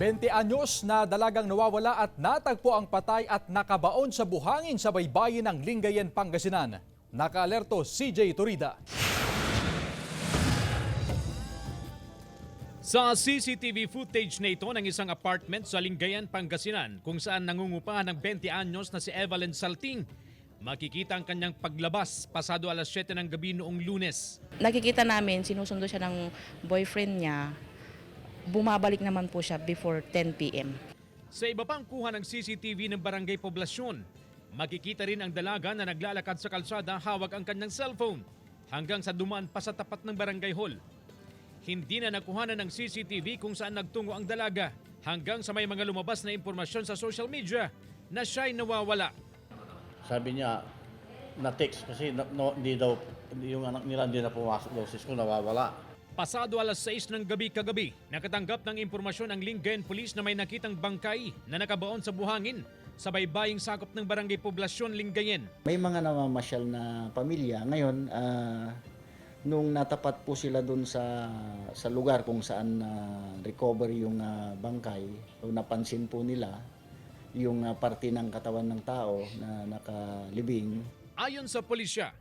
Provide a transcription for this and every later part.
20 anyos na dalagang nawawala at natagpo ang patay at nakabaon sa buhangin sa baybayin ng Lingayen, Pangasinan. Nakaalerto CJ Torida. Sa CCTV footage na ito ng isang apartment sa Lingayen, Pangasinan kung saan nangungupahan ng 20 anyos na si Evelyn Salting, makikita ang kanyang paglabas pasado alas 7 ng gabi noong Lunes. Nakikita namin, sinusundo siya ng boyfriend niya. Bumabalik naman po siya before 10 p.m. Sa iba pang kuha ng CCTV ng Barangay Poblasyon, makikita rin ang dalaga na naglalakad sa kalsada hawak ang kanyang cellphone hanggang sa dumaan pa sa tapat ng barangay hall. Hindi na nakuhanan ng CCTV kung saan nagtungo ang dalaga hanggang sa may mga lumabas na impormasyon sa social media na siya'y nawawala. Sabi niya, na-text kasi hindi daw, yung anak nila hindi na pumasok daw sa school, nawawala. Pasado alas 6 ng gabi kagabi, nakatanggap ng impormasyon ang Lingayen Police na may nakitang bangkay na nakabaon sa buhangin sa baybaying sakop ng Barangay Poblasyon, Lingayen. May mga namamasyal na pamilya. Ngayon, nung natapat po sila doon sa lugar kung saan recover yung bangkay, o napansin po nila yung parte ng katawan ng tao na nakalibing. Ayon sa pulisya,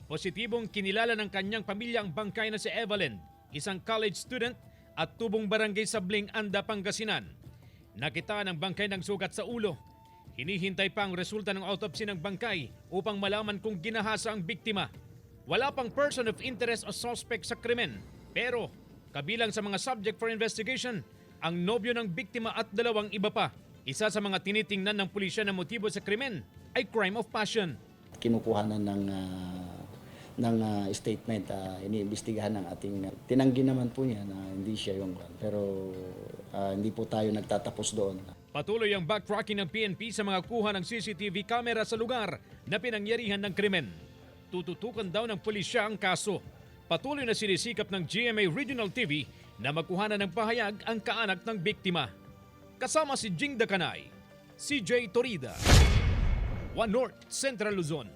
positibong kinilala ng kanyang pamilya ang bangkay na si Evelyn, isang college student at tubong barangay Sabling, Anda, Pangasinan. Nakita ng bangkay ng sugat sa ulo. Hinihintay pa ang resulta ng autopsy ng bangkay upang malaman kung ginahasa ang biktima. Wala pang person of interest o suspect sa krimen, pero kabilang sa mga subject for investigation, ang nobyo ng biktima at dalawang iba pa. Isa sa mga tinitingnan ng pulisya na motibo sa krimen ay crime of passion. Kinukuhanan ng statement, iniimbestigahan ng ating, tinanggi naman po niya na hindi siya yung, pero hindi po tayo nagtatapos doon. Patuloy ang backtracking ng PNP sa mga kuha ng CCTV camera sa lugar na pinangyarihan ng krimen. Tututukan daw ng pulisya ang kaso. Patuloy na sinisikap ng GMA Regional TV na magkuhanan ng pahayag ang kaanak ng biktima. Kasama si Jing Dakanay, CJ Torida, One North, Central Luzon.